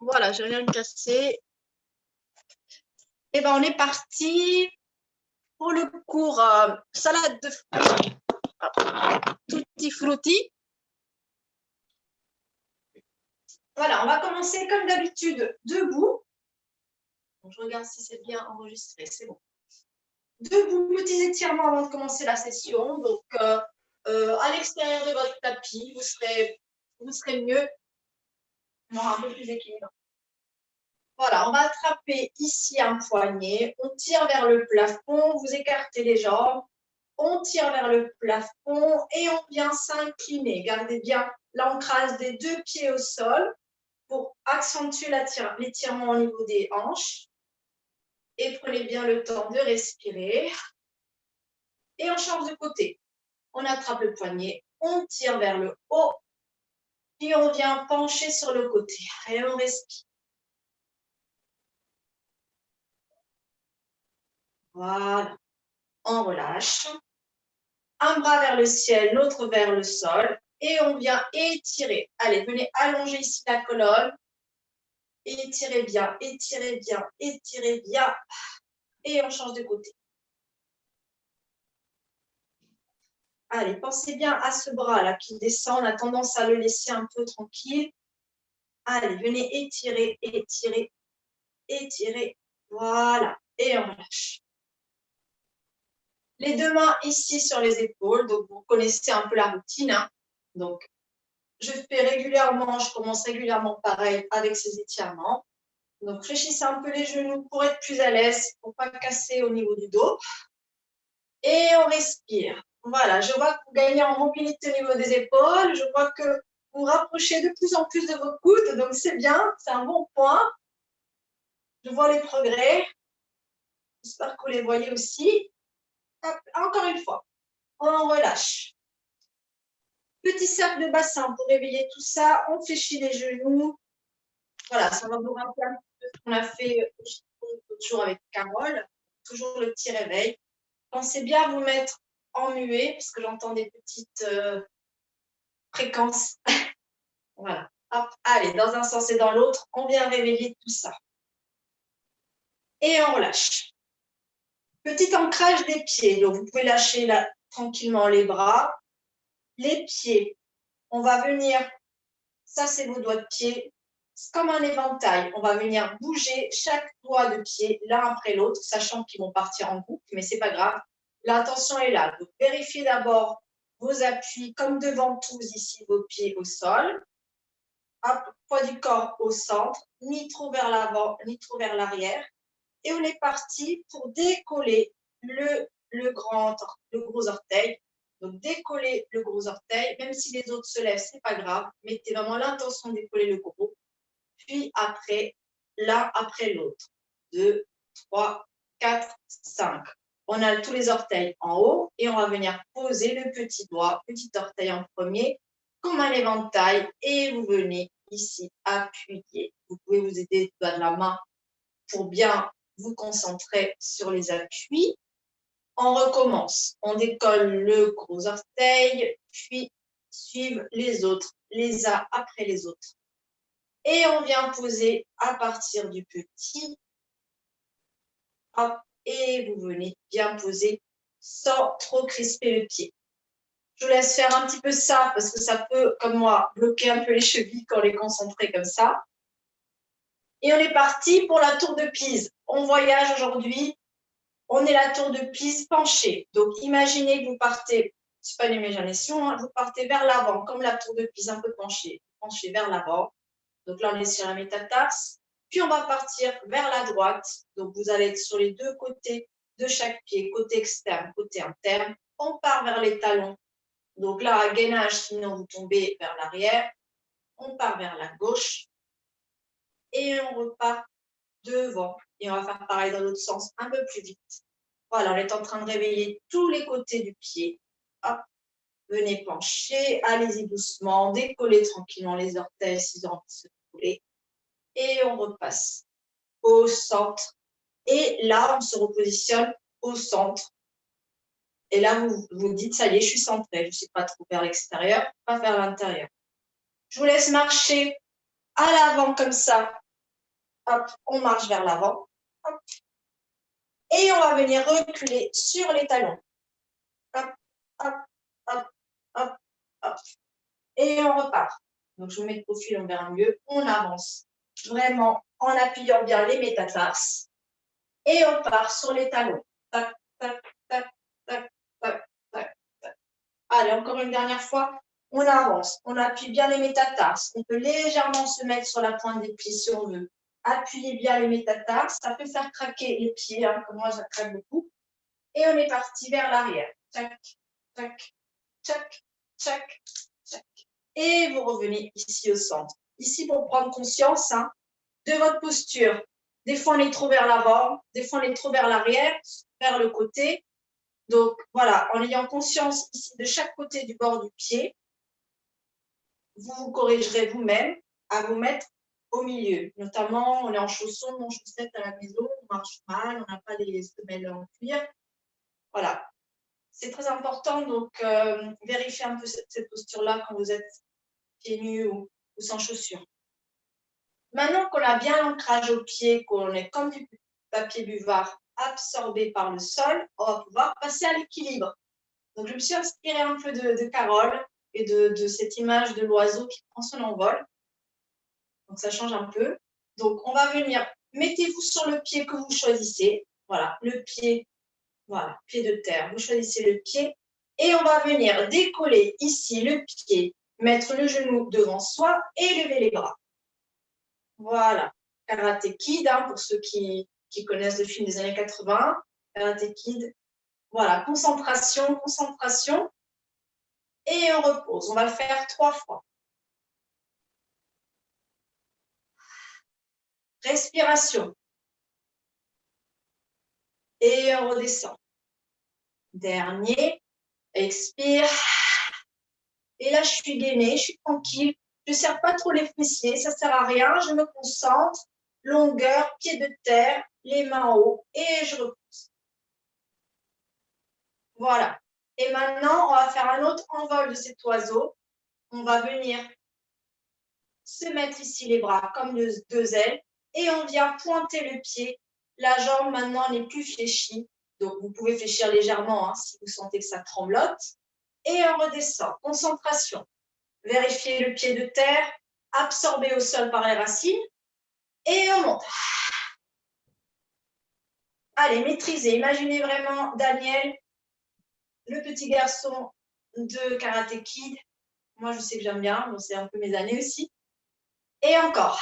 Voilà, j'ai rien cassé. Et ben, on est parti pour le cours salade de fruits tutti frutti. Voilà, on va commencer comme d'habitude debout. Donc, je regarde si c'est bien enregistré, c'est bon. Debout, petits étirements avant de commencer la session. Donc, à l'extérieur de votre tapis, vous serez mieux, un peu plus équilibré. Voilà, on va attraper ici un poignet, on tire vers le plafond, vous écartez les jambes, on tire vers le plafond et on vient s'incliner. Gardez bien l'ancrage des deux pieds au sol pour accentuer l'étirement au niveau des hanches. Et prenez bien le temps de respirer. Et on change de côté. On attrape le poignet, on tire vers le haut, puis on vient pencher sur le côté. Et on respire. Voilà, on relâche. Un bras vers le ciel, l'autre vers le sol. Et on vient étirer. Allez, venez allonger ici la colonne. Étirez bien, étirez bien, étirez bien. Et on change de côté. Allez, pensez bien à ce bras-là qui descend. On a tendance à le laisser un peu tranquille. Allez, venez étirer, étirer, étirer. Voilà. Et on relâche. Les deux mains ici sur les épaules. Donc, vous connaissez un peu la routine. Hein. Donc, je commence régulièrement pareil avec ces étirements. Donc, fléchissez un peu les genoux pour être plus à l'aise, pour ne pas casser au niveau du dos. Et on respire. Voilà, je vois que vous gagnez en mobilité au niveau des épaules. Je vois que vous vous rapprochez de plus en plus de vos coudes. Donc, c'est bien, c'est un bon point. Je vois les progrès. J'espère que vous les voyez aussi. Hop, encore une fois, on relâche. Petit cercle de bassin pour réveiller tout ça. On fléchit les genoux. Voilà, ça va vous rappeler un peu ce qu'on a fait l'autre jour avec Carole. Toujours le petit réveil. Pensez bien à vous mettre en muet, parce que j'entends des petites fréquences. Voilà. Hop, allez, dans un sens et dans l'autre, on vient réveiller tout ça. Et on relâche. Petit ancrage des pieds. Donc, vous pouvez lâcher là, tranquillement les bras. Les pieds, on va venir, ça c'est vos doigts de pied, c'est comme un éventail. On va venir bouger chaque doigt de pied l'un après l'autre, sachant qu'ils vont partir en groupe, mais ce n'est pas grave. L'intention est là. Donc, vérifiez d'abord vos appuis comme devant tous ici, vos pieds au sol. Hop, poids du corps au centre, ni trop vers l'avant, ni trop vers l'arrière. Et on est parti pour décoller le gros orteil. Donc, décoller le gros orteil, même si les autres se lèvent, ce n'est pas grave. Mettez vraiment l'intention de décoller le gros. Puis après, l'un après l'autre. 2, 3, 4, 5. On a tous les orteils en haut et on va venir poser le petit doigt, petit orteil en premier, comme un éventail. Et vous venez ici appuyer. Vous pouvez vous aider du doigt de la main pour bien vous concentrer sur les appuis. On recommence. On décolle le gros orteil, puis suivent les autres, les uns après les autres. Et on vient poser à partir du petit. Hop, et vous venez bien poser sans trop crisper le pied. Je vous laisse faire un petit peu ça parce que ça peut, comme moi, bloquer un peu les chevilles quand on est concentré comme ça. Et on est parti pour la tour de Pise. On voyage aujourd'hui. On est la tour de Pise penchée. Donc, imaginez que vous partez, ce n'est pas une imagination, hein, vous partez vers l'avant, comme la tour de Pise, un peu penchée. Penchez vers l'avant. Donc là, on est sur la métatarse. Puis, on va partir vers la droite. Donc, vous allez être sur les deux côtés de chaque pied, côté externe, côté interne. On part vers les talons. Donc là, à gainage, sinon vous tombez vers l'arrière. On part vers la gauche. Et on repart devant. Et on va faire pareil dans l'autre sens, un peu plus vite. Voilà, on est en train de réveiller tous les côtés du pied. Hop, venez pencher, allez-y doucement, décollez tranquillement les orteils s'ils ont envie de se décoller. Et on repasse au centre. Et là, on se repositionne au centre. Et là, vous vous dites, ça y est, je suis centrée. Je ne suis pas trop vers l'extérieur, pas vers l'intérieur. Je vous laisse marcher à l'avant comme ça, Hop, on marche vers l'avant. Et on va venir reculer sur les talons. Hop, hop, hop, hop, hop. Et on repart. Donc, je vous mets de profil, on verra mieux. On avance vraiment en appuyant bien les métatarses. Et on part sur les talons. Tac, tac, tac, tac, tac, tac, tac. Allez, encore une dernière fois. On avance. On appuie bien les métatarses. On peut légèrement se mettre sur la pointe des pieds si on veut. Appuyez bien les métatarses. Ça peut faire craquer les pieds, hein, comme moi, ça craque beaucoup. Et on est parti vers l'arrière. Tac, tac, tac, tac, tac. Et vous revenez ici au centre. Ici, pour prendre conscience de votre posture. Des fois, on est trop vers l'avant, des fois, on est trop vers l'arrière, vers le côté. Donc, voilà, en ayant conscience ici de chaque côté du bord du pied, vous vous corrigerez vous-même à vous mettre au milieu. Notamment, on est en chaussons, en chaussettes à la maison, on marche mal, on n'a pas les semelles en cuir. Voilà. C'est très important, donc vérifiez un peu cette posture-là quand vous êtes pieds nus ou sans chaussures. Maintenant qu'on a bien l'ancrage au pied, qu'on est comme du papier buvard absorbé par le sol, on va pouvoir passer à l'équilibre. Donc, je me suis inspirée un peu de Carole et de cette image de l'oiseau qui prend son envol. Donc, ça change un peu. Donc, on va venir, mettez-vous sur le pied que vous choisissez. Voilà, le pied, voilà, pied de terre. Vous choisissez le pied et on va venir décoller ici le pied, mettre le genou devant soi et lever les bras. Voilà, Karate Kid, pour ceux qui connaissent le film des années 80, Karate Kid. Voilà, concentration, concentration. Et on repose. On va le faire 3 fois. Respiration. Et on redescend. Dernier. Expire. Et là, je suis gainée, je suis tranquille. Je ne serre pas trop les fessiers, ça ne sert à rien. Je me concentre. Longueur, pied de terre, les mains en haut. Et je repose. Voilà. Et maintenant, on va faire un autre envol de cet oiseau. On va venir se mettre ici les bras comme deux ailes et on vient pointer le pied. La jambe maintenant n'est plus fléchie. Donc, vous pouvez fléchir légèrement si vous sentez que ça tremblote. Et on redescend. Concentration. Vérifiez le pied de terre, absorbé au sol par les racines. Et on monte. Allez, maîtrisez. Imaginez vraiment Daniel, le petit garçon de Karate Kid. Moi, je sais que j'aime bien. Bon, c'est un peu mes années aussi. Et encore.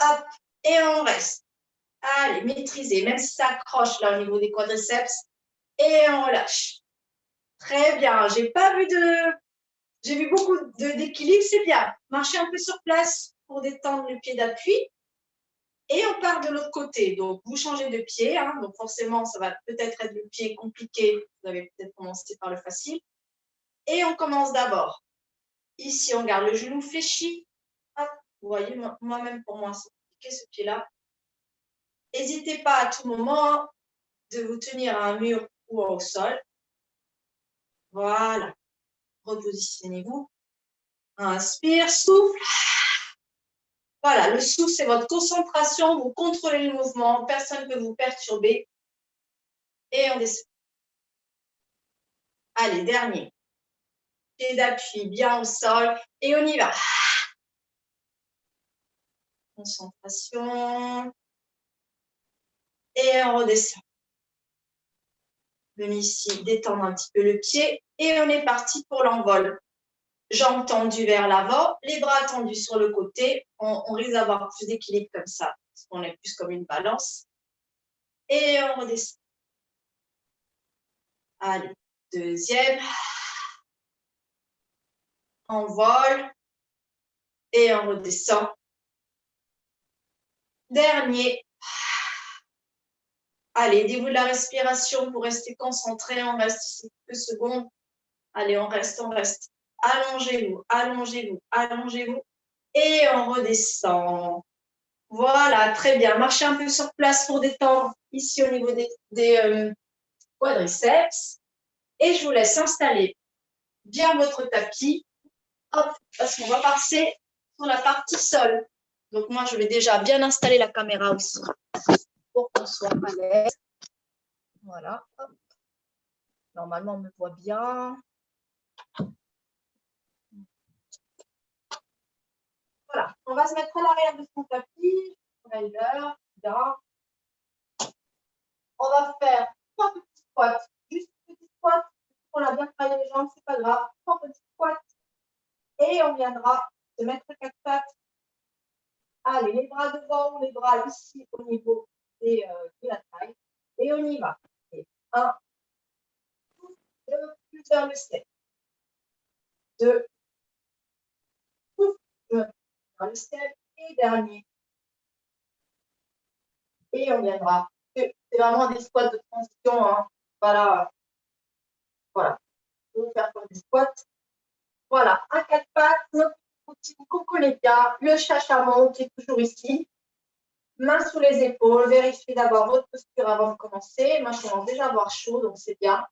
Hop. Et on reste. Allez, maîtrisez. Même si ça accroche là au niveau des quadriceps. Et on relâche. Très bien. J'ai vu beaucoup d'équilibre. C'est bien. Marchez un peu sur place pour détendre le pied d'appui. Et on part de l'autre côté. Donc, vous changez de pied. Donc, forcément, ça va peut-être être le pied compliqué. Vous avez peut-être commencé par le facile. Et on commence d'abord. Ici, on garde le genou fléchi. Hop, vous voyez, moi-même, pour moi, c'est compliqué ce pied-là. N'hésitez pas à tout moment de vous tenir à un mur ou au sol. Voilà. Repositionnez-vous. Inspire, souffle. Voilà, le souffle, c'est votre concentration. Vous contrôlez le mouvement. Personne ne peut vous perturber. Et on descend. Allez, dernier. Pied d'appui bien au sol. Et on y va. Concentration. Et on redescend. Venez ici, détendre un petit peu le pied. Et on est parti pour l'envol. Jambes tendues vers l'avant, les bras tendus sur le côté. On risque d'avoir plus d'équilibre comme ça, parce qu'on est plus comme une balance. Et on redescend. Allez, deuxième. Envol. Et on redescend. Dernier. Allez, aidez-vous de la respiration pour rester concentré. On reste ici quelques secondes. Allez, on reste, on reste. Allongez-vous, allongez-vous, allongez-vous. Et on redescend. Voilà, très bien. Marchez un peu sur place pour détendre ici au niveau des quadriceps. Et je vous laisse installer bien votre tapis. Hop, parce qu'on va passer sur la partie sol. Donc, moi, je vais déjà bien installer la caméra aussi pour qu'on soit à l'aise. Voilà. Hop. Normalement, on me voit bien. Voilà. On va se mettre à l'arrière de son tapis. Bien. On va faire 3 petits squats. Juste petits squats. On a bien travaillé les jambes, c'est pas grave. 3 petits squats. Et on viendra se mettre 4 pattes. Allez, les bras devant, les bras ici au niveau de la taille. Et on y va. Et 1, 2, plusieurs le step. 2, le step. Et dernier. Et on viendra. C'est vraiment des squats de transition. Hein. Voilà. Voilà. On va faire comme des squats. Voilà. À 4 pattes, notre petit coucou les gars. Le chachamon qui est toujours ici. Mains sous les épaules. Vérifiez d'abord votre posture avant de commencer. Moi, je commence déjà à avoir chaud, donc c'est bien.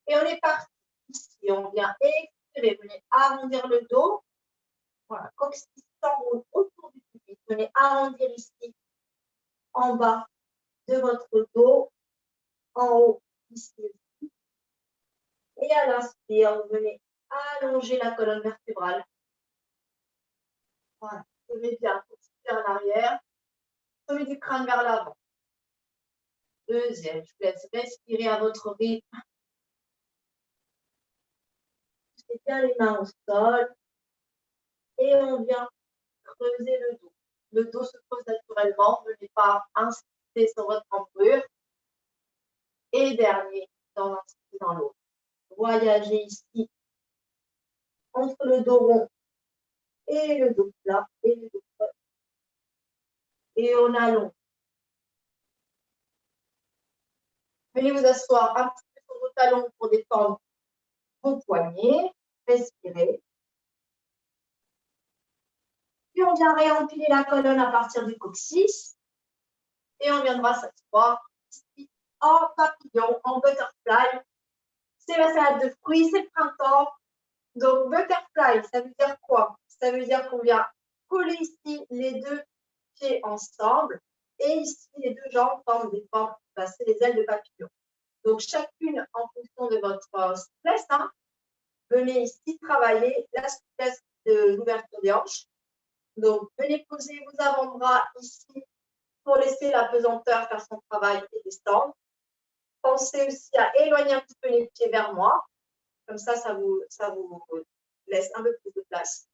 Et on est parti. Ici, on vient expirer. Venez arrondir le dos. Voilà. Coccyx s'enroule autour du pubis. Venez arrondir ici, en bas de votre dos. En haut, ici. Et à l'inspire, vous venez allonger la colonne vertébrale. Voilà. Venez bien vers l'arrière. Sommet du crâne vers l'avant. Deuxième, je vous laisse respirer à votre rythme. Poussez bien les mains au sol. Et on vient creuser le dos. Le dos se creuse naturellement. Venez pas insister sur votre cambrure. Et dernier, dans un sens dans l'autre. Voyagez ici entre le dos rond et le dos plat et le dos creux. Et on allonge. Venez vous asseoir un petit peu sur vos talons pour détendre vos poignets. Respirez. Puis on vient réempiler la colonne à partir du coccyx. Et on viendra s'asseoir ici en papillon, en butterfly. C'est la salade de fruits, c'est le printemps. Donc, butterfly, ça veut dire quoi? Ça veut dire qu'on vient coller ici les deux pieds ensemble. Et ici, les deux jambes forment des formes. C'est les ailes de papillon. Donc, chacune en fonction de votre souplesse. Hein, venez ici travailler la souplesse de l'ouverture des hanches. Donc, venez poser vos avant-bras ici pour laisser la pesanteur faire son travail et descendre. Pensez aussi à éloigner un petit peu les pieds vers moi. Comme ça vous laisse un peu plus de place.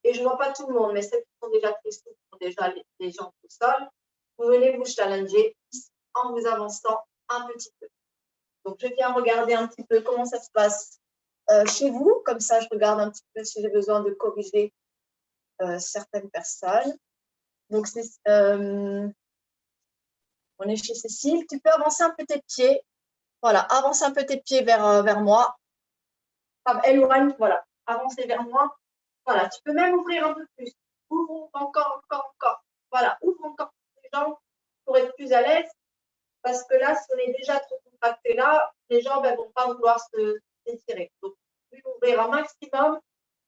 Et je ne vois pas tout le monde, mais ceux qui sont déjà très souples ont déjà les jambes au sol. Vous venez vous challenger en vous avançant un petit peu. Donc, je viens regarder un petit peu comment ça se passe chez vous. Comme ça, je regarde un petit peu si j'ai besoin de corriger certaines personnes. Donc, on est chez Cécile. Tu peux avancer un peu tes pieds. Voilà, avance un peu tes pieds vers moi. Éloigne, voilà, avancez vers moi. Voilà, tu peux même ouvrir un peu plus. Ouvre encore. Voilà, ouvre encore les jambes pour être plus à l'aise. Parce que là, si on est déjà trop contracté là, les jambes ne vont pas vouloir s'étirer. Donc, tu peux ouvrir un maximum.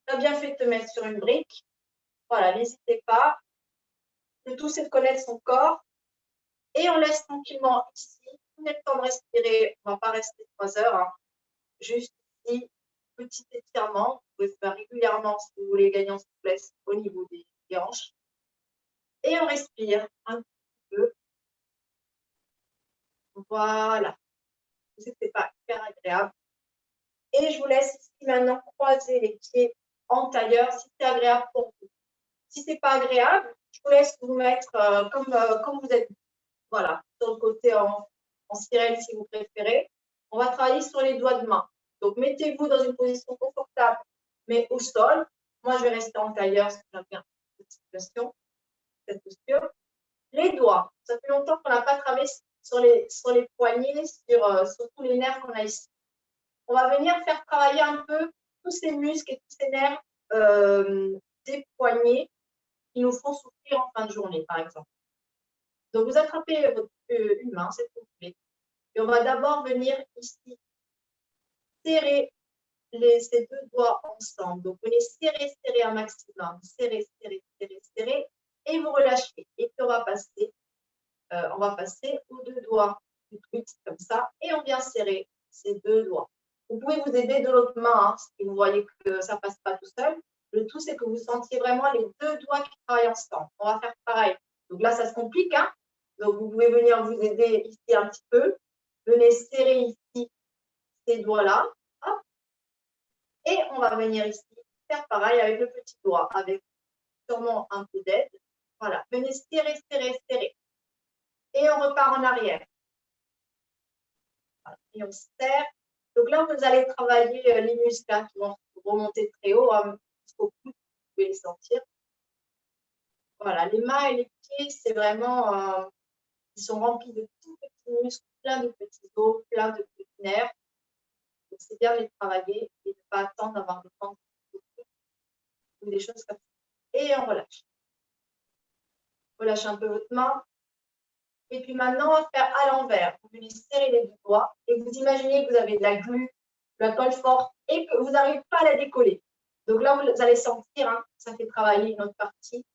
Tu as bien fait de te mettre sur une brique. Voilà, n'hésitez pas. Le tout, c'est de connaître son corps. Et on laisse tranquillement ici. On a le temps de respirer. On ne va pas rester 3 heures. Hein. Juste ici, petit étirement. Vous pouvez faire régulièrement si vous voulez gagner en souplesse au niveau des hanches. Et on respire un petit peu. Voilà. Je sais que ce n'est pas hyper agréable. Et je vous laisse ici maintenant croiser les pieds en tailleur si c'est agréable pour vous. Si ce n'est pas agréable, je vous laisse vous mettre comme vous êtes. Voilà, sur le côté en sirène si vous préférez. On va travailler sur les doigts de main. Donc, mettez-vous dans une position confortable, mais au sol. Moi, je vais rester en tailleur parce que j'aime bien cette situation, cette posture. Les doigts, ça fait longtemps qu'on n'a pas travaillé sur les poignets, sur tous les nerfs qu'on a ici. On va venir faire travailler un peu tous ces muscles et tous ces nerfs des poignets qui nous font souffrir en fin de journée, par exemple. Donc, vous attrapez une main, c'est complet. Et on va d'abord venir ici serrer ces deux doigts ensemble. Donc, venez serrer un maximum. Serrer. Et vous relâchez. Et puis on va passer aux deux doigts du truc comme ça et on vient serrer ces deux doigts. Vous pouvez vous aider de l'autre main hein, si vous voyez que ça ne passe pas tout seul. Le tout, c'est que vous sentiez vraiment les deux doigts qui travaillent ensemble. On va faire pareil. Donc là, ça se complique. Hein. Donc vous pouvez venir vous aider ici un petit peu. Venez serrer ici ces doigts-là. Et on va venir ici faire pareil avec le petit doigt, avec sûrement un peu d'aide. Voilà, venez serrer, serrer, serrer. Et on repart en arrière. Voilà. Et on serre. Donc là, vous allez travailler les muscles hein, qui vont remonter très haut hein, jusqu'au cou. Vous pouvez les sentir. Voilà, les mains et les pieds, c'est vraiment, ils sont remplis de tout petits muscles, plein de petits os, plein de petits nerfs. Donc c'est bien de les travailler et de ne pas attendre d'avoir des temps ou des choses comme ça. Et on relâche. Relâchez un peu votre main. Et puis maintenant, on va faire à l'envers. Vous venez serrer les deux doigts et vous imaginez que vous avez de la glu, de la colle forte et que vous n'arrivez pas à la décoller. Donc là, vous allez sentir, hein, ça fait travailler une autre partie.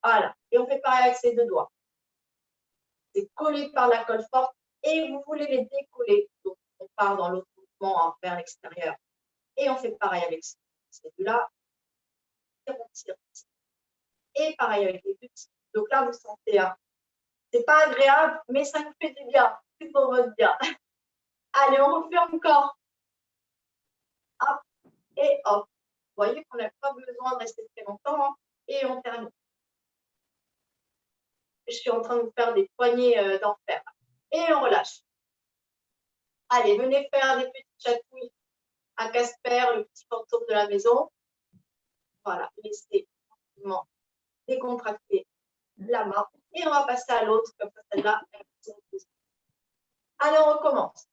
Voilà. Et on fait pareil avec ces deux doigts. C'est collé par la colle forte et vous voulez les décoller. Donc, on part dans l'autre mouvement hein, vers l'extérieur. Et on fait pareil avec ces deux-là. Et on tire. Et pareil avec les petits. Donc là, vous sentez, hein, c'est pas agréable, mais ça nous fait du bien. C'est pour votre bien. Allez, on refait encore. Hop et hop. Vous voyez qu'on n'a pas besoin de rester très longtemps. Hein, et on termine. Je suis en train de vous faire des poignées d'enfer. Et on relâche. Allez, venez faire des petites chatouilles à Casper, le petit fantôme de la maison. Voilà, laissez tranquillement décontracter la main. Et on va passer à l'autre, comme ça, celle-là. Allez, on recommence.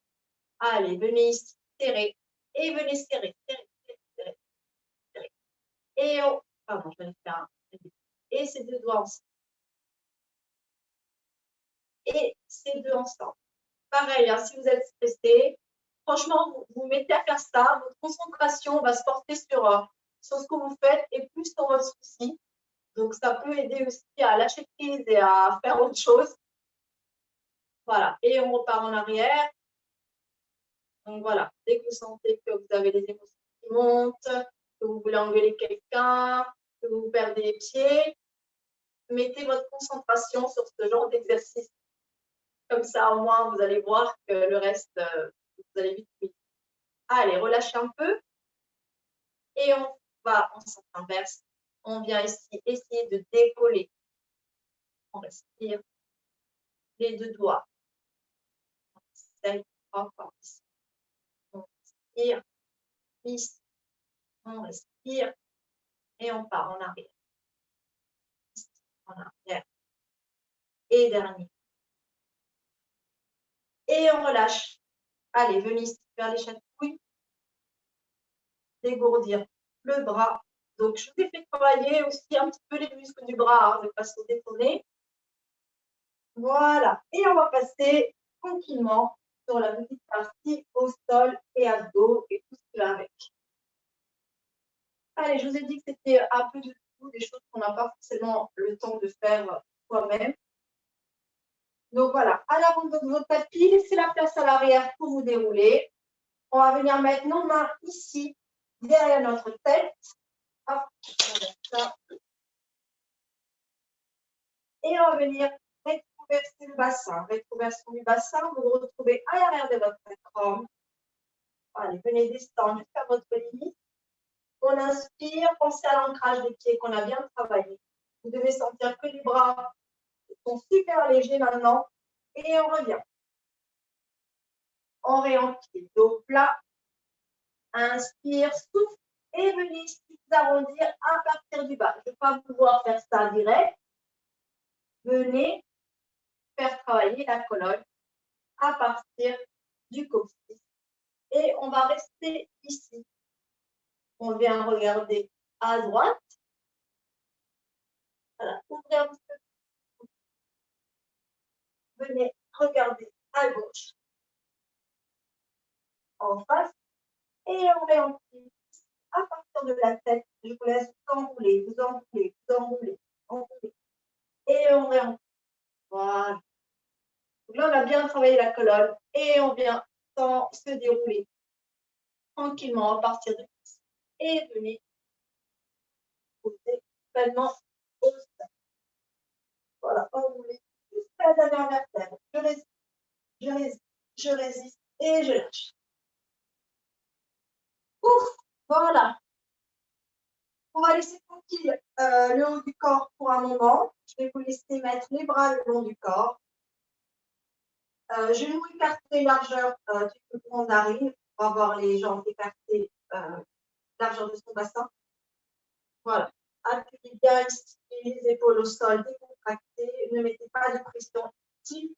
Allez, venez ici, serrer. Et venez serrer, serrer, serrer, serrer, serrer. Et on... Pardon, je vais le faire un. Et ces deux doigts ensemble. Et ces deux ensemble. Pareil, hein, si vous êtes stressé, franchement, vous vous mettez à faire ça, votre concentration va se porter sur ce que vous faites et plus sur votre souci. Donc, ça peut aider aussi à lâcher prise et à faire autre chose. Voilà, et on repart en arrière. Donc, voilà, dès que vous sentez que vous avez des émotions qui montent, que vous voulez engueuler quelqu'un, que vous perdez les pieds, mettez votre concentration sur ce genre d'exercice. Comme ça, au moins, vous allez voir que le reste, vous allez vite vite. Allez, relâchez un peu. Et on va en sens inverse. On vient ici essayer de décoller. On respire. Les deux doigts. On essaye encore ici. On respire. Ici. On respire. Et on part en arrière. Ici, en arrière. Et dernier. Et on relâche. Allez, venez ici faire les chatouilles. Dégourdir le bras. Donc, je vous ai fait travailler aussi un petit peu les muscles du bras, hein, de pas se détourner. Voilà. Et on va passer tranquillement sur la petite partie au sol et abdos et tout ce qui va avec. Allez, je vous ai dit que c'était un peu de tout, des choses qu'on n'a pas forcément le temps de faire soi-même. Donc voilà, à l'avant de votre tapis, laissez la place à l'arrière pour vous dérouler. On va venir mettre nos mains ici, derrière notre tête. Hop, on va ça. Et on va venir rétroverser le bassin. Rétroversion du bassin, vous vous retrouvez à l'arrière de votre sacrum. Allez, venez descendre jusqu'à votre limite. On inspire, pensez à l'ancrage des pieds qu'on a bien travaillé. Vous devez sentir que les bras sont super légers maintenant. Et on revient. On réempile. Dos plat. Inspire, souffle. Et venez ici vous arrondir à partir du bas. Je ne vais pas pouvoir faire ça direct. Venez faire travailler la colonne à partir du coccyx. Et on va rester ici. On vient regarder à droite. Voilà, ouvrez un petit peu. Venez regarder à gauche. En face. Et on réempile à partir de la tête. Je vous laisse vous enrouler, vous enrouler, vous enrouler, enrouler. et on... Voilà. Donc là, on a bien travaillé la colonne et on vient se dérouler tranquillement à partir de ici et venir poser pleinement au sol. Voilà, enrouler jusqu'à la dernière vertèbre. Je résiste, je résiste, je résiste et je lâche. Ouf, voilà. On va laisser tranquille le haut du corps pour un moment. Je vais vous laisser mettre les bras le long du corps. Genoux écartés, largeur du poumon narine pour avoir les jambes écartées, largeur de son bassin. Voilà. Appuyez bien ici les épaules au sol, décontractées. Ne mettez pas de pression inutile.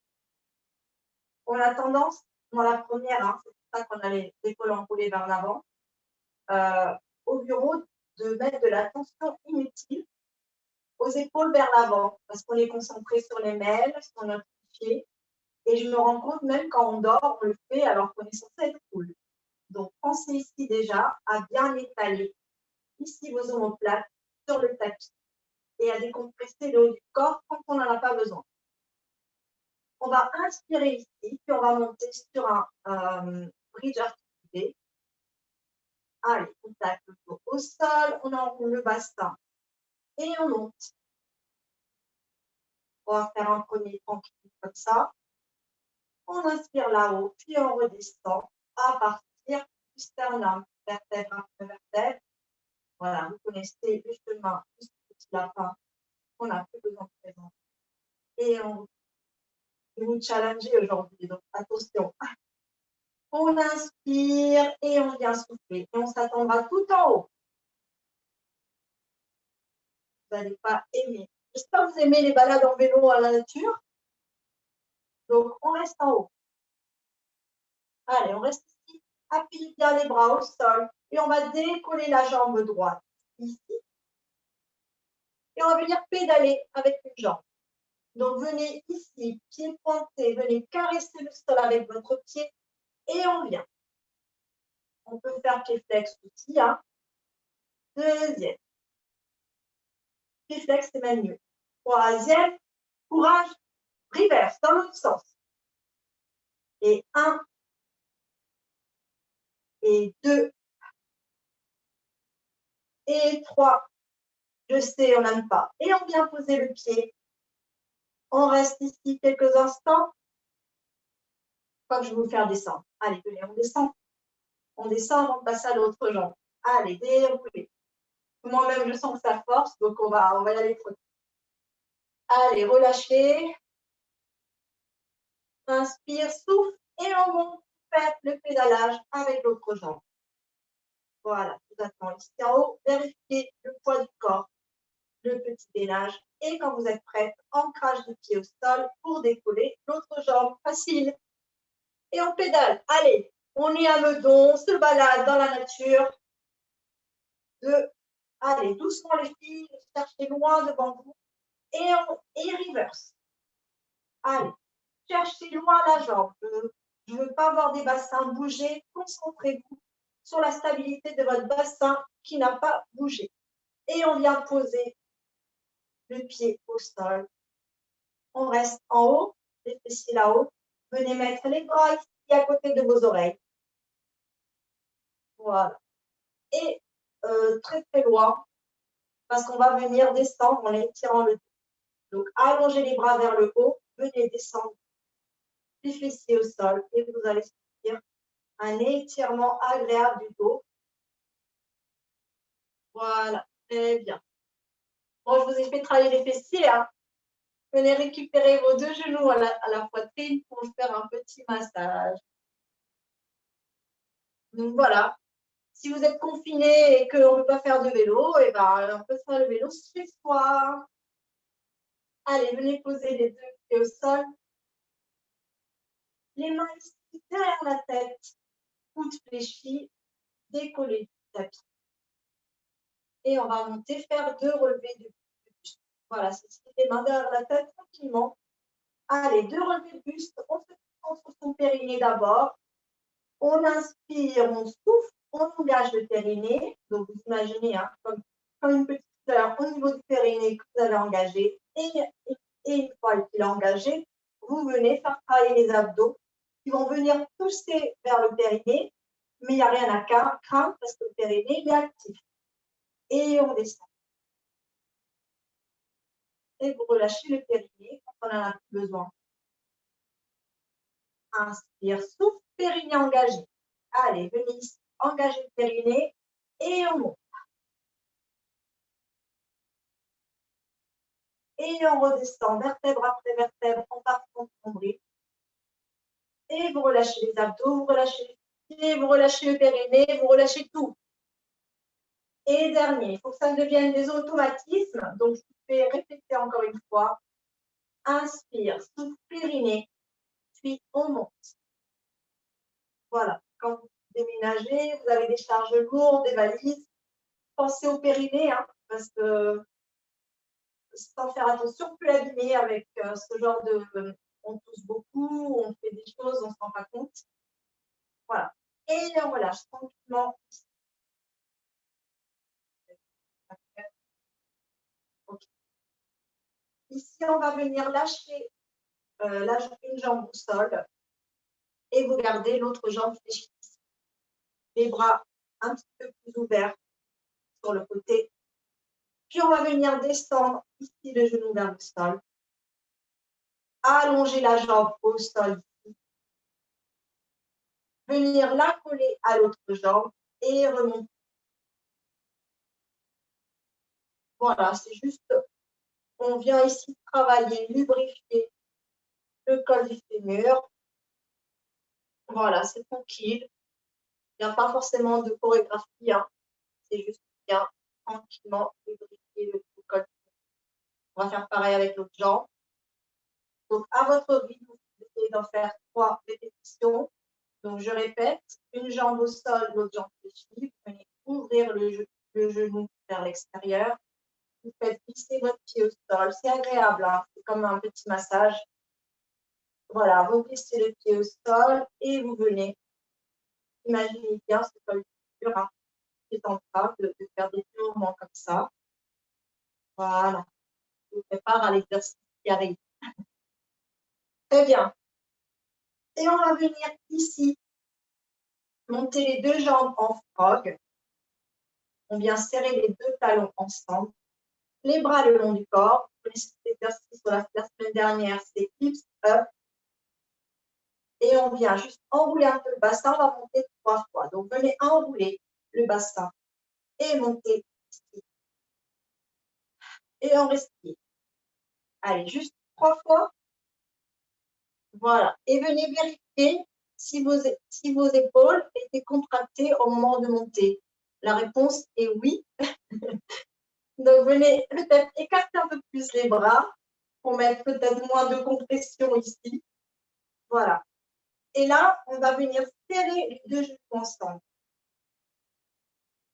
On a tendance, dans la première, hein, c'est pour ça qu'on a les épaules enroulées vers l'avant, au bureau, de mettre de la tension inutile aux épaules vers l'avant, parce qu'on est concentré sur les mails, sur notre pied. Et je me rends compte, même quand on dort, on le fait alors qu'on est censé être cool. Donc, pensez ici déjà à bien étaler ici vos omoplates sur le tapis et à décompresser le haut du corps quand on n'en a pas besoin. On va inspirer ici, puis on va monter sur un bridge articulé. Allez, on tape le dos au sol, on enroule le bassin et on monte. On va faire un premier tranquille comme ça. On inspire là-haut, puis on redescend à partir du sternum, vertèbre après vertèbre. Voilà, vous connaissez le chemin du petit lapin. On n'a plus besoin de présenter. Et on va vous challenger aujourd'hui, donc attention. On inspire et on vient souffler. Et on s'attendra tout en haut. Vous n'allez pas aimer. J'espère que vous aimez les balades en vélo à la nature. Donc, on reste en haut. Allez, on reste ici. Appuyez bien les bras au sol. Et on va décoller la jambe droite ici. Et on va venir pédaler avec une jambe. Donc, venez ici, pied pointé, venez caresser le sol avec votre pied et on vient. On peut faire pied flex aussi. Hein. Deuxième. Pied flex, c'est même mieux. Troisième. Courage. Reverse, dans l'autre sens. Et 1. Et 2. Et 3. Je sais, on n'aime pas. Et on vient poser le pied. On reste ici quelques instants. Je crois que je vais vous faire descendre. Allez, venez, on descend. On descend avant de passer à l'autre jambe. Allez, déroulez. Moi-même, je sens que ça force, donc on va y aller trop. Allez, relâchez. Inspire, souffle et on monte. Faites le pédalage avec l'autre jambe. Voilà, je vous attends ici en haut. Vérifiez le poids du corps, le petit gainage. Et quand vous êtes prête, ancrage du pied au sol pour décoller l'autre jambe. Facile. Et on pédale. Allez, on est à Meudon, on se balade dans la nature. Allez, doucement les filles, cherchez loin devant vous. Et reverse. Allez, cherchez loin la jambe. Je ne veux pas voir des bassins bouger. Concentrez-vous sur la stabilité de votre bassin qui n'a pas bougé. Et on vient poser le pied au sol. On reste en haut, les fessiers là-haut. Venez mettre les bras ici à côté de vos oreilles. Voilà. Et très très loin, parce qu'on va venir descendre en étirant le dos. Donc, allongez les bras vers le haut, venez descendre les fessiers au sol et vous allez sentir un étirement agréable du dos. Voilà, très bien. Bon, je vous ai fait travailler les fessiers. Hein. Venez récupérer vos deux genoux à la poitrine pour faire un petit massage. Donc voilà. Si vous êtes confiné et qu'on ne peut pas faire de vélo, et ben, on peut faire le vélo chez soi. Allez, venez poser les deux pieds au sol. Les mains ici derrière la tête, coude fléchi, décoller du tapis. Et on va monter, faire 2 relevés de buste. Voilà, c'est les mains derrière la tête tranquillement. Allez, 2 relevés de buste. On se concentre sur son périnée d'abord. On inspire, on souffle, on engage le périnée. Donc, vous imaginez, hein, comme une petite fleur au niveau du périnée que vous avez engagé. Et Et une fois qu'il est engagé, vous venez faire travailler les abdos qui vont venir pousser vers le périnée, mais il n'y a rien à craindre parce que le périnée il est actif. Et on descend. Et vous relâchez le périnée quand on en a plus besoin. Inspire, souffle, périnée engagé. Allez, venez ici, engagez le périnée et on monte. Et on redescend vertèbre après vertèbre en partant de nombril. Et vous relâchez les abdos, vous relâchez les pieds, vous relâchez le périnée, vous relâchez tout. Et dernier, il faut que ça devienne des automatismes. Donc, je vous fais répéter encore une fois. Inspire, souffle, périnée, puis on monte. Voilà. Quand vous déménagez, vous avez des charges lourdes, des valises, pensez au périnée, hein, parce que sans faire attention, on peut l'abîmer avec ce genre de... On tousse beaucoup, on fait des choses, on ne se rend pas compte. Voilà. Et on relâche tranquillement. Okay. Ici, on va venir lâcher une jambe au sol et vous gardez l'autre jambe fléchie. Les bras un petit peu plus ouverts sur le côté. Puis, on va venir descendre ici le genou vers le sol. Allonger la jambe au sol ici. Venir la coller à l'autre jambe et remonter. Voilà, c'est juste, on vient ici travailler, lubrifier le col du fémur. Voilà, c'est tranquille. Il n'y a pas forcément de chorégraphie, hein. C'est juste bien tranquillement lubrifier le col. On va faire pareil avec l'autre jambe. Donc, à votre rythme, vous essayez d'en faire 3 répétitions. Donc, je répète, une jambe au sol, l'autre jambe fléchie. Vous venez ouvrir le genou vers l'extérieur. Vous faites glisser votre pied au sol. C'est agréable, hein. C'est comme un petit massage. Voilà, vous glissez le pied au sol et vous venez. Imaginez bien ce col du fémur, hein, qui est en train de faire des mouvements comme ça. Voilà. Je vous prépare à l'exercice qui arrive. Très bien. Et on va venir ici, monter les 2 jambes en frog. On vient serrer les 2 talons ensemble. Les bras le long du corps. Vous connaissez cet exercice sur la semaine dernière, c'est hips up. Et on vient juste enrouler un peu le bassin. On va monter 3 fois. Donc, venez enrouler le bassin et monter ici. Et on respire. Allez, juste 3 fois. Voilà. Et venez vérifier si vos épaules étaient contractées au moment de monter. La réponse est oui. Donc, venez peut-être écarter un peu plus les bras pour mettre peut-être moins de compression ici. Voilà. Et là, on va venir serrer les 2 genoux ensemble.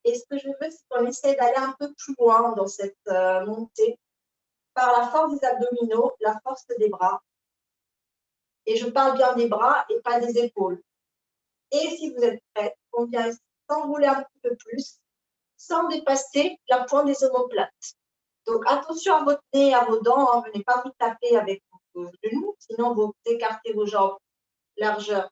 Et ce que je veux, c'est qu'on essaie d'aller un peu plus loin dans cette montée par la force des abdominaux, la force des bras. Et je parle bien des bras et pas des épaules. Et si vous êtes prêts, on vient s'enrouler un petit peu plus sans dépasser la pointe des omoplates. Donc, attention à votre nez, à vos dents. Hein, venez pas vous taper avec vos genoux, sinon vous écartez vos jambes largeur.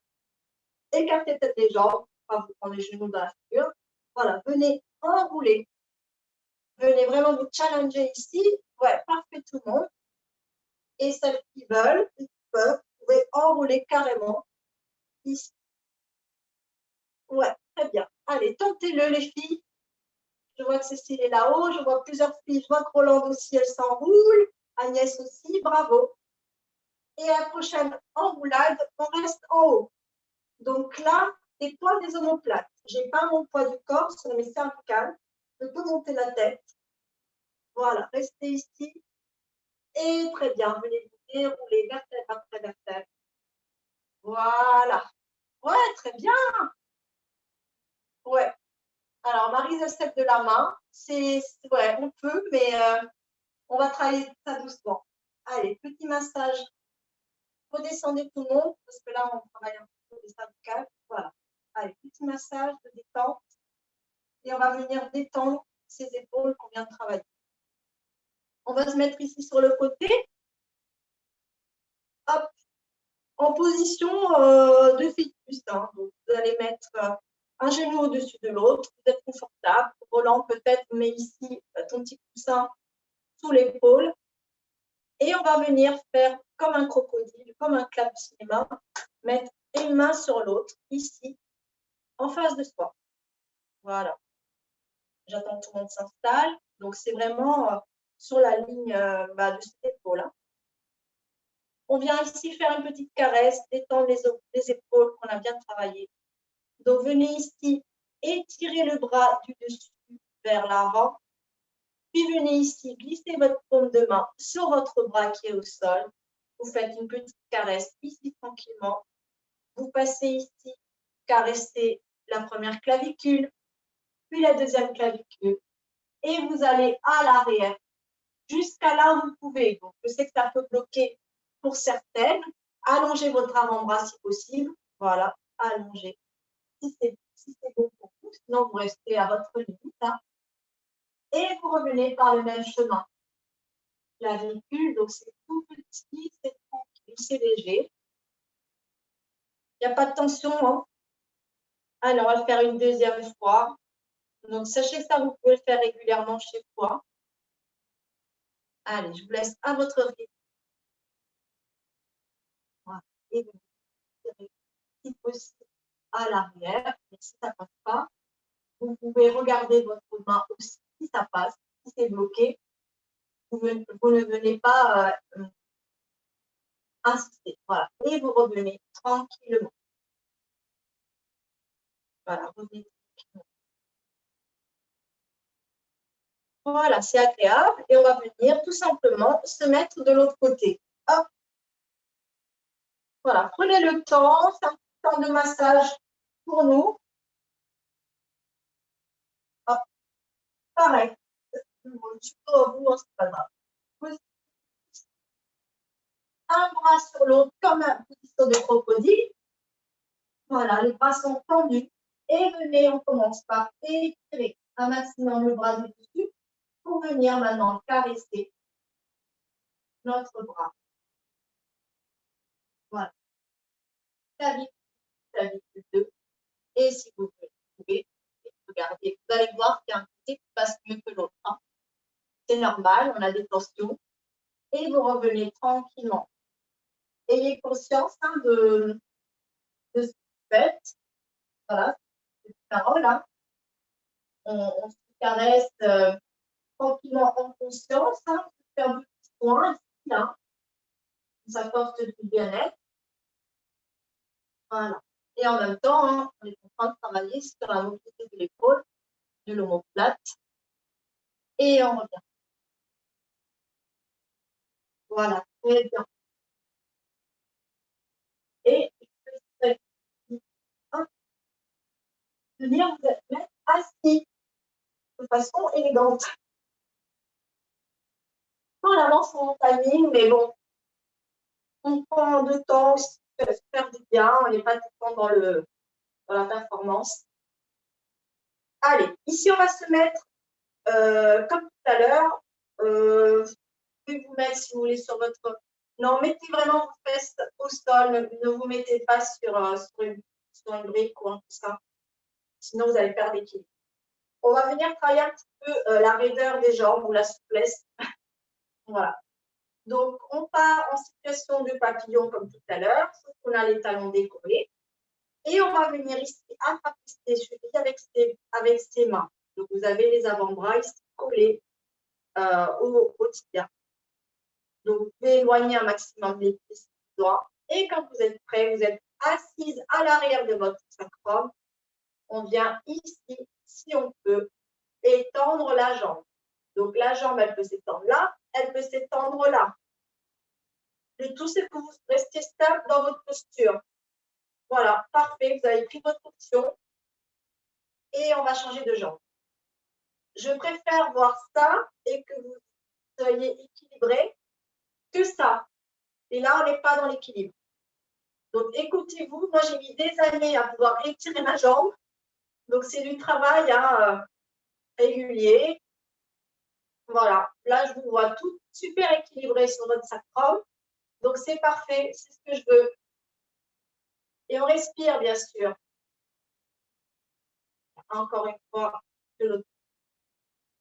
Écartez peut-être les jambes, pas vous prendre les genoux dans la figure. Voilà, venez enrouler. Venez vraiment vous challenger ici. Ouais, parfait tout le monde. Et celles qui veulent, qui peuvent, vous pouvez enrouler carrément ici. Ouais, très bien. Allez, tentez-le les filles. Je vois que Cécile est là-haut. Je vois plusieurs filles. Je vois que Roland aussi, elle s'enroule. Agnès aussi, bravo. Et à la prochaine enroulade, on reste en haut. Donc là, c'est poids des omoplates. Je n'ai pas mon poids du corps sur mes cervicales. Je peux monter la tête. Voilà, restez ici. Et très bien, venez vous dérouler vertèbre après vertèbre. Voilà. Ouais, très bien. Ouais. Alors, Maryse accepte de la main. Ouais, on peut, mais on va travailler ça doucement. Allez, petit massage. Redescendez tout le monde, parce que là, on travaille un peu les cervicales. Voilà. Allez, petit massage de détente. Et on va venir détendre ces épaules qu'on vient de travailler. On va se mettre ici sur le côté. en position de fœtus. Hein. Donc, vous allez mettre un genou au-dessus de l'autre, vous êtes confortable. Roland peut-être met ici ton petit coussin sous l'épaule. Et on va venir faire comme un crocodile, comme un clap de cinéma, mettre une main sur l'autre, ici, en face de soi. Voilà. J'attends que tout le monde s'installe. Donc, c'est vraiment sur la ligne de cette épaule. Hein. On vient ici faire une petite caresse, détendre les épaules qu'on a bien travaillé. Donc, venez ici, étirez le bras du dessus vers l'avant. Puis, venez ici, glissez votre paume de main sur votre bras qui est au sol. Vous faites une petite caresse ici tranquillement. Vous passez ici, caressez la première clavicule, puis la deuxième clavicule. Et vous allez à l'arrière, jusqu'à là où vous pouvez. Donc, je sais que ça peut bloquer pour certaines. Allongez votre avant-bras si possible. Voilà, allongez. Si c'est bon pour vous, sinon vous restez à votre limite. Hein. Et vous revenez par le même chemin. Clavicule, donc c'est tout petit, c'est tranquille, c'est léger. Il n'y a pas de tension. Hein. Alors, on va le faire une deuxième fois. Donc, sachez que ça, vous pouvez le faire régulièrement chez vous. Allez, je vous laisse à votre rythme. Voilà. Et vous tirez si possible à l'arrière. Et si ça ne passe pas, vous pouvez regarder votre main aussi si ça passe. Si c'est bloqué, vous ne venez pas insister. Voilà. Et vous revenez tranquillement. Voilà, revenez tranquillement. Voilà, c'est agréable. Et on va venir tout simplement se mettre de l'autre côté. Hop. Voilà, prenez le temps, c'est un petit temps de massage pour nous. Hop. Pareil. Surtout vous, c'est pas grave. Un bras sur l'autre comme un petit saut de crocodile. Voilà, les bras sont tendus. Et venez, on commence par étirer un maximum le bras du dessus pour venir maintenant caresser notre bras. Voilà. Clavicule 2. Et si vous pouvez, regardez, vous allez voir qu'il y a un côté qui passe mieux que l'autre. Hein. C'est normal, on a des tensions. Et vous revenez tranquillement. Ayez conscience hein, de ce que vous faites. Voilà, c'est une parole. Hein. On se caresse tranquillement en conscience. Hein. On fait un petit point ici. Hein. Ça apporte du bien-être. Voilà. Et en même temps, hein, on est en train de travailler sur la mobilité de l'épaule, de l'omoplate. Et on revient. Voilà, très bien. Et je vais venir vous mettre assis de façon élégante. On avance son timing, mais bon, on prend de temps aussi pour se faire du bien, on n'est pas tout le temps dans la performance. Allez, ici on va se mettre comme tout à l'heure. Vous pouvez vous mettre si vous voulez sur votre. Non, mettez vraiment vos fesses au sol, ne vous mettez pas sur une brique ou un coussin, sinon vous allez perdre l'équilibre. On va venir travailler un petit peu la raideur des jambes ou la souplesse. Voilà. Donc, on part en situation de papillon comme tout à l'heure, sauf qu'on a les talons décollés. Et on va venir ici attraper ses chevilles avec ses mains. Donc, vous avez les avant-bras ici collés au tibia. Donc, vous pouvez éloigner un maximum les pieds si besoin. Et quand vous êtes prêt, vous êtes assise à l'arrière de votre sacrum. On vient ici, si on peut, étendre la jambe. Donc, la jambe, elle peut s'étendre là, elle peut s'étendre là. Le tout, c'est que vous restiez stable dans votre posture. Voilà, parfait, vous avez pris votre option. Et on va changer de jambe. Je préfère voir ça et que vous soyez équilibré que ça. Et là, on n'est pas dans l'équilibre. Donc, écoutez-vous. Moi, j'ai mis des années à pouvoir étirer ma jambe. Donc, c'est du travail régulier. Voilà. Là, je vous vois tout super équilibré sur votre sacrum. Donc, c'est parfait. C'est ce que je veux. Et on respire, bien sûr. Encore une fois, de l'autre.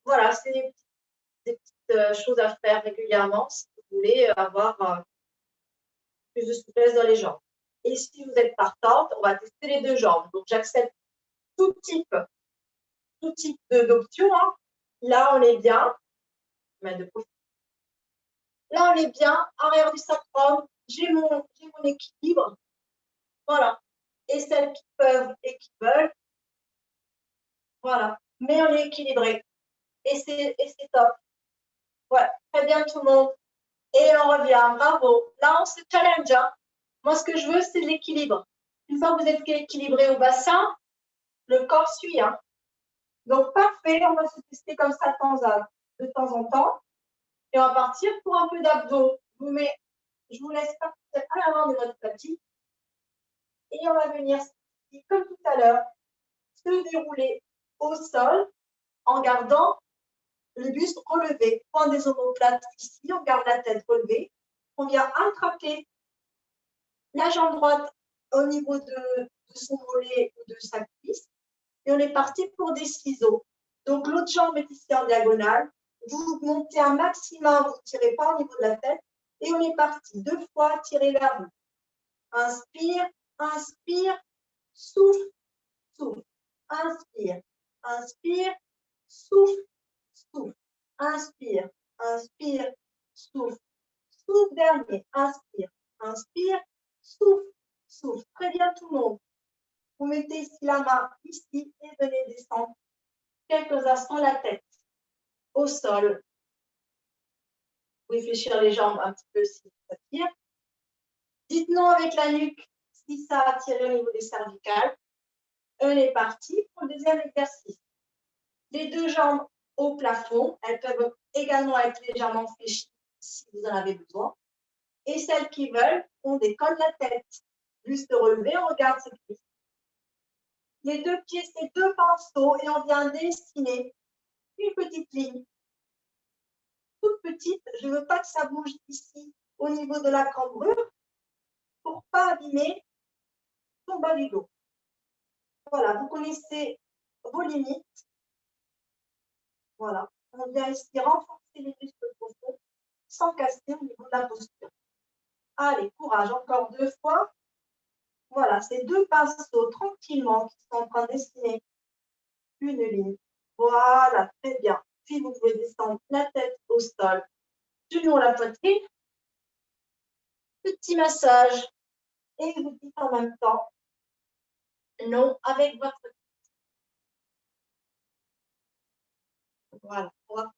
Voilà, c'est des petites choses à faire régulièrement si vous voulez avoir plus de souplesse dans les jambes. Et si vous êtes partante, on va tester les deux jambes. Donc, j'accepte tout type d'options. Hein. Là, on est bien. Là, on est bien. Arrière du sacrum. J'ai mon équilibre. Voilà. Et celles qui peuvent et qui veulent. Voilà. Mais on est équilibré. Et c'est top. Ouais, très bien tout le monde. Et on revient. Bravo. Là, on se challenge. Hein. Moi, ce que je veux, c'est l'équilibre. Une fois que vous êtes équilibré au bassin, le corps suit. Hein. Donc, parfait. On va se tester comme ça de temps en temps. Et on va partir pour un peu d'abdos. Je vous laisse partir à l'avant de votre tapis. Et on va venir, comme tout à l'heure, se dérouler au sol en gardant le buste relevé. Point des omoplates ici, on garde la tête relevée. On vient attraper la jambe droite au niveau de son mollet ou de sa cuisse. Et on est parti pour des ciseaux. Donc, l'autre jambe est ici en diagonale. Vous montez un maximum, vous ne tirez pas au niveau de la tête. Et on est parti 2 fois, tirez vers vous. Inspire, inspire, souffle, souffle. Inspire, inspire, souffle, souffle. Inspire, inspire, souffle. Souffle dernier, inspire, inspire, souffle, souffle. Très bien tout le monde. Vous mettez ici la main ici et venez descendre quelques instants la tête au sol. Vous fléchir les jambes un petit peu si ça tire. Dites non avec la nuque si ça a tiré au niveau des cervicales. On est parti pour le deuxième exercice. Les deux jambes au plafond, elles peuvent également être légèrement fléchies si vous en avez besoin. Et celles qui veulent, on décolle la tête. Juste relever, on regarde ses cuisses. Les deux pieds, c'est deux pinceaux et on vient dessiner une petite ligne. Toute petite, je ne veux pas que ça bouge ici au niveau de la cambrure pour ne pas abîmer son bas du dos. Voilà, vous connaissez vos limites. Voilà, on vient ici renforcer les muscles profonds sans casser au niveau de la posture. Allez, courage, encore 2 fois. Voilà, ces deux pinceaux tranquillement qui sont en train de dessiner une ligne. Voilà, très bien. Puis vous pouvez descendre la tête au sol, genoux à la poitrine. Petit massage. Et vous dites en même temps non avec votre tête. Voilà, on va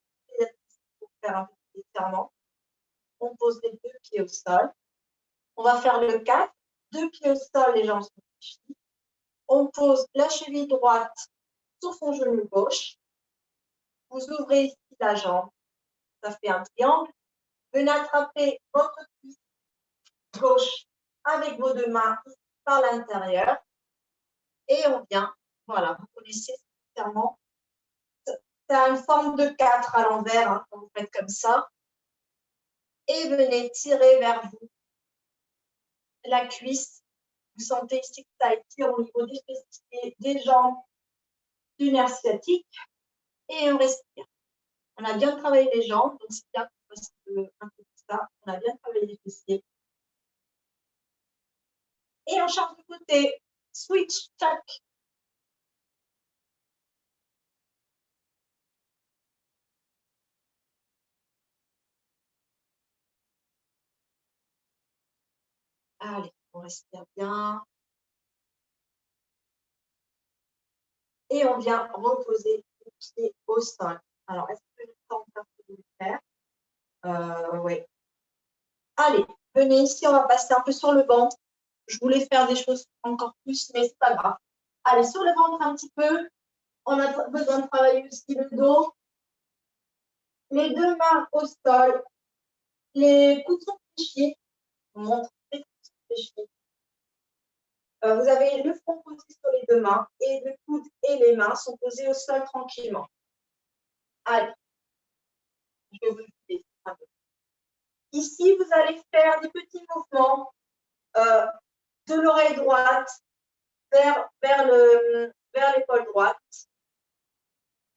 faire un petit étirement. On pose les deux pieds au sol. On va faire le 4. 2 pieds au sol, les jambes sont fléchies. On pose la cheville droite sur son genou gauche. Vous ouvrez ici la jambe. Ça fait un triangle. Venez attraper votre cuisse gauche avec vos deux mains par l'intérieur. Et on vient, voilà, vous connaissez clairement. C'est une forme de 4 à l'envers, hein, quand vous faites comme ça. Et venez tirer vers vous la cuisse. Vous sentez ici que ça étire au niveau des fessiers, des jambes, du nerf sciatique. Et on respire. On a bien travaillé les jambes, donc c'est bien qu'on fasse un peu de ça. On a bien travaillé les fessiers. Et on change de côté. Switch, tac. Allez, on respire bien. Et on vient reposer les pieds au sol. Alors, est-ce que je sens que vous le faire Oui. Allez, venez ici, on va passer un peu sur le ventre. Je voulais faire des choses encore plus, mais c'est pas grave. Allez, sur le ventre un petit peu. On a besoin de travailler aussi le dos. Les deux mains au sol. Les coudes sont fléchis. On montre les coudes sont fléchis. Vous avez le front posé sur les deux mains et le coude et les mains sont posés au sol tranquillement. Allez, je vais vous le dire. Ici, vous allez faire des petits mouvements de l'oreille droite vers l'épaule droite,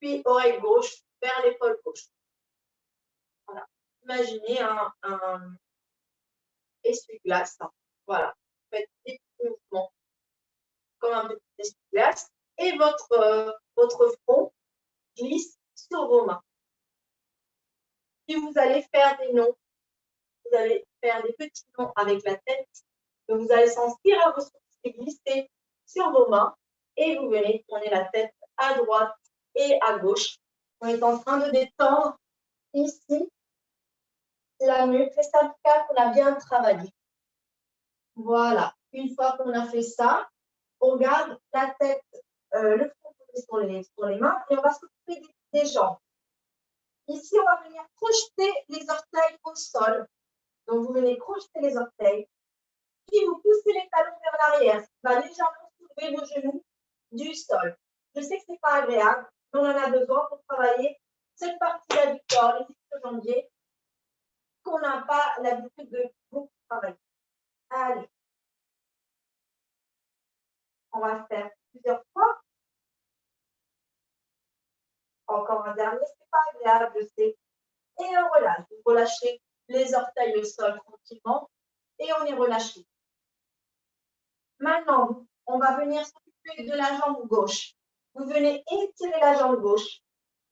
puis oreille gauche vers l'épaule gauche. Voilà. Imaginez un essuie-glace. Voilà. Faites des petits mouvements comme un petit essuie-glace et votre front glisse sur vos mains. Puis vous allez faire des noms. Vous allez faire des petits noms avec la tête. Donc vous allez sentir à vos sourcils glisser sur vos mains et vous venez tourner la tête à droite et à gauche. On est en train de détendre ici la nuque, les cervicales qu'on a bien travaillé. Voilà. Une fois qu'on a fait ça, on garde la tête, le front posé sur les mains et on va s'occuper des jambes. Ici, on va venir projeter les orteils au sol. Donc, vous venez crocheter les orteils. Puis, vous poussez les talons vers l'arrière. Ça va légèrement soulever vos genoux du sol. Je sais que ce n'est pas agréable, mais on en a besoin pour travailler cette partie-là du corps, les ischio-jambiers, qu'on n'a pas l'habitude de beaucoup travailler. Allez. On va faire plusieurs fois. Encore un dernier, ce n'est pas agréable, je sais. Et on relâche. Vous relâchez les orteils au sol tranquillement et on est relâché. Maintenant, on va venir s'occuper de la jambe gauche. Vous venez étirer la jambe gauche.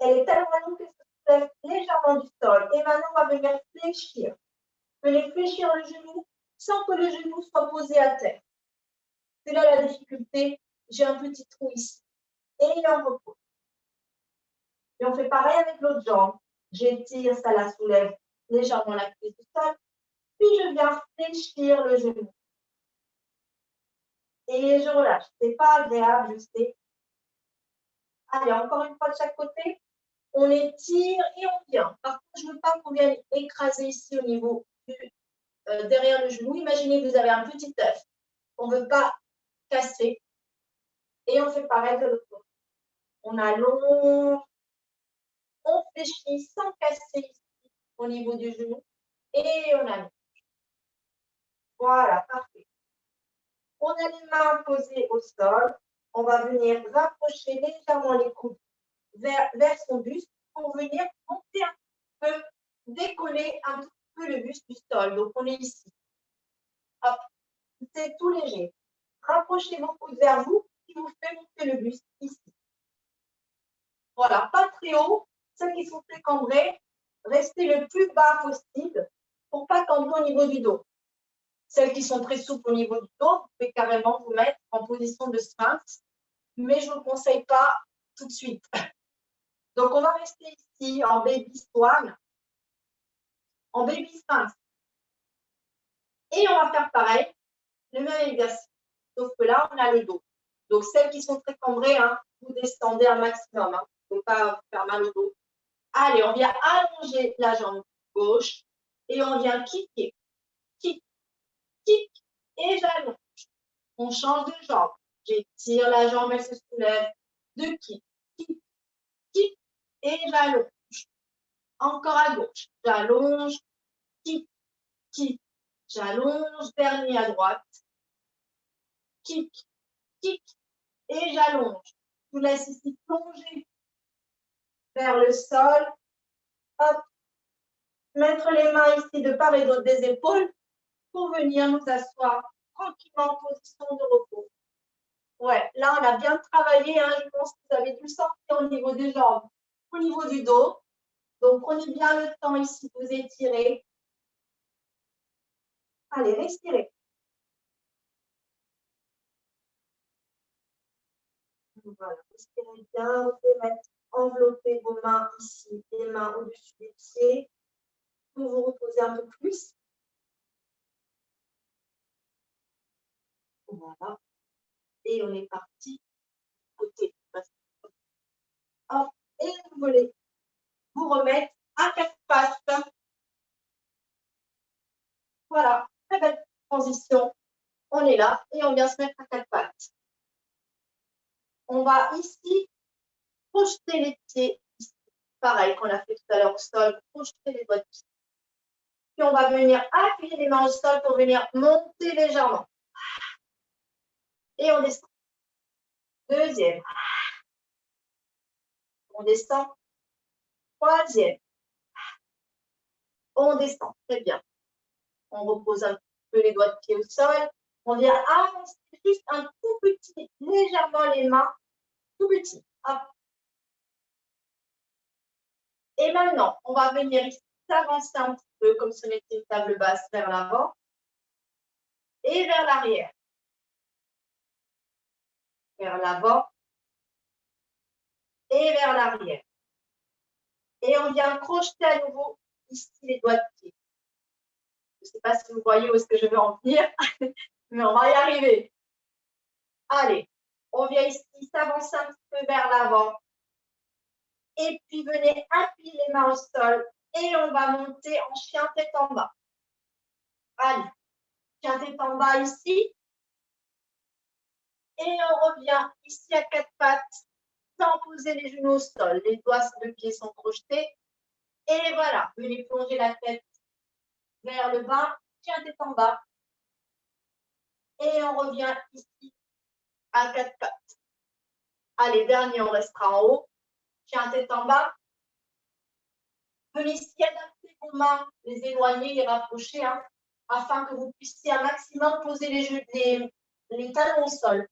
Elle est tellement longue qu'elle se soulève légèrement du sol. Et maintenant, on va venir fléchir. Venez fléchir le genou sans que le genou soit posé à terre. C'est là la difficulté. J'ai un petit trou ici. Et on repose. Et on fait pareil avec l'autre jambe. J'étire, ça la soulève légèrement la cuisse du sol. Puis je viens fléchir le genou. Et je relâche. Ce n'est pas agréable, je sais. Allez, encore une fois de chaque côté. On étire et on vient. Par contre, je ne veux pas qu'on vienne écraser ici au niveau derrière le genou. Imaginez que vous avez un petit œuf. On ne veut pas casser. Et on fait pareil de l'autre côté. On allonge. On fléchit sans casser ici au niveau du genou. Et on allonge. Voilà, parfait. On a les mains posées au sol. On va venir rapprocher légèrement les coudes vers son buste pour venir monter un peu, décoller un petit peu le buste du sol. Donc, on est ici. Hop, c'est tout léger. Rapprochez vos coudes vers vous qui vous fait monter le buste ici. Voilà, pas très haut. Ceux qui sont très cambrés, restez le plus bas possible pour pas camber au niveau du dos. Celles qui sont très souples au niveau du dos, vous pouvez carrément vous mettre en position de sphinx, mais je ne vous le conseille pas tout de suite. Donc, on va rester ici en baby swan, en baby sphinx. Et on va faire pareil, le même exercice, sauf que là, on a le dos. Donc, celles qui sont très cambrées, hein, vous descendez un maximum, hein, pour ne pas vous faire mal au dos. Allez, on vient allonger la jambe gauche et on vient kicker, kick, kick et j'allonge. On change de jambe. J'étire la jambe, elle se soulève. De kick, kick, kick et j'allonge. Encore à gauche. J'allonge, kick, kick. J'allonge, dernier à droite. Kick, kick et j'allonge. Je vous laisse ici plonger vers le sol. Hop. Mettre les mains ici de part et d'autre des épaules pour venir nous asseoir tranquillement en position de repos. Ouais, là, on a bien travaillé. Hein, je pense que vous avez dû le sentir au niveau des jambes, au niveau du dos. Donc, prenez bien le temps ici de vous étirer. Allez, respirez. Voilà, respirez bien. Vous pouvez envelopper vos mains ici, les mains au-dessus des pieds, pour vous reposer un peu plus. Voilà. Et on est parti côté. Hop. Et vous voulez vous remettre à quatre pattes. Voilà, très belle transition. On est là et on vient se mettre à quatre pattes. On va ici projeter les pieds. Ici. Pareil qu'on a fait tout à l'heure au sol, projeter les doigts de pied. Puis on va venir appuyer les mains au sol pour venir monter légèrement. Et on descend. Deuxième. On descend. Troisième. On descend. Très bien. On repose un peu les doigts de pied au sol. On vient avancer juste un tout petit, légèrement les mains. Tout petit. Hop. Et maintenant, on va venir ici s'avancer un petit peu comme si on était une table basse vers l'avant et vers l'arrière. Vers l'avant et vers l'arrière. Et on vient crocheter à nouveau ici les doigts de pied. Je ne sais pas si vous voyez où est-ce que je veux en venir, mais on va y arriver. Allez, on vient ici s'avancer un petit peu vers l'avant. Et puis venez appuyer les mains au sol et on va monter en chien tête en bas. Allez, chien tête en bas ici. Et on revient ici à quatre pattes sans poser les genoux au sol. Les doigts de pied sont crochetés. Et voilà, venez plonger la tête vers le bas, chien tête en bas. Et on revient ici à quatre pattes. Allez, dernier, on restera en haut. Chien tête en bas. Venez ici adapter vos mains, les éloigner, les rapprocher, hein, afin que vous puissiez un maximum poser les talons au sol.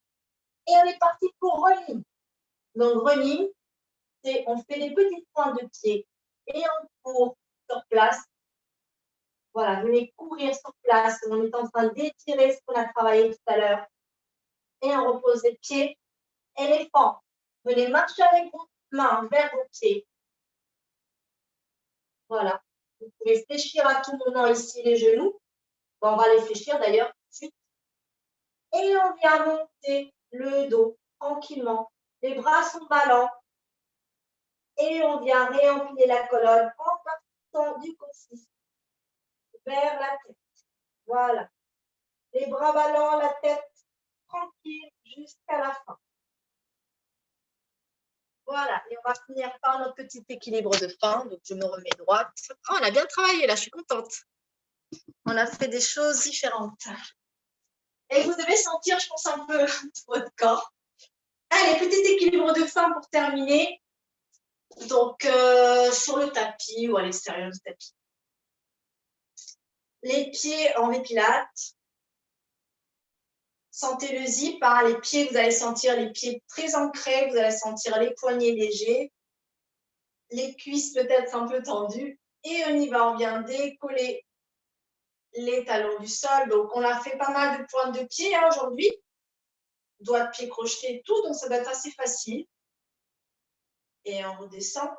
Et on est parti pour running. Donc, running, c'est on fait des petits points de pied et on court sur place. Voilà, venez courir sur place. On est en train d'étirer ce qu'on a travaillé tout à l'heure. Et on repose les pieds. Éléphant, venez marcher avec vos mains vers vos pieds. Voilà. Vous pouvez fléchir à tout moment ici les genoux. Bon, on va les fléchir d'ailleurs tout de suite. Et on vient monter le dos tranquillement. Les bras sont ballants. Et on vient réempiler la colonne en partant du coccyx vers la tête. Voilà. Les bras ballants, la tête tranquille jusqu'à la fin. Voilà. Et on va finir par notre petit équilibre de fin. Donc, je me remets droite. Oh, on a bien travaillé là, je suis contente. On a fait des choses différentes. Et vous devez sentir, je pense, un peu votre corps. Allez, petit équilibre de fin pour terminer. Donc, sur le tapis ou à l'extérieur du tapis. Les pieds en pilates. Sentez le zip. Hein. Les pieds, vous allez sentir les pieds très ancrés. Vous allez sentir les poignets légers. Les cuisses peut-être un peu tendues. Et on y va. On vient décoller les talons du sol. Donc, on a fait pas mal de pointes de pied hein, aujourd'hui. Doigts de pied crochetés et tout. Donc, ça va être assez facile. Et on redescend.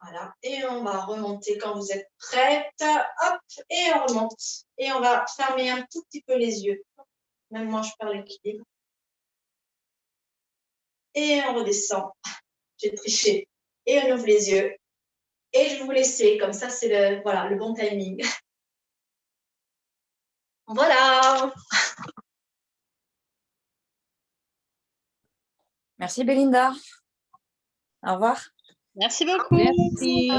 Voilà. Et on va remonter quand vous êtes prête. Hop, et on remonte. Et on va fermer un tout petit peu les yeux. Même moi, je perds l'équilibre. Et on redescend. J'ai triché. Et on ouvre les yeux. Et je vais vous laisser. Comme ça, c'est le, voilà, le bon timing. Voilà. Merci Belinda. Au revoir. Merci beaucoup. Merci.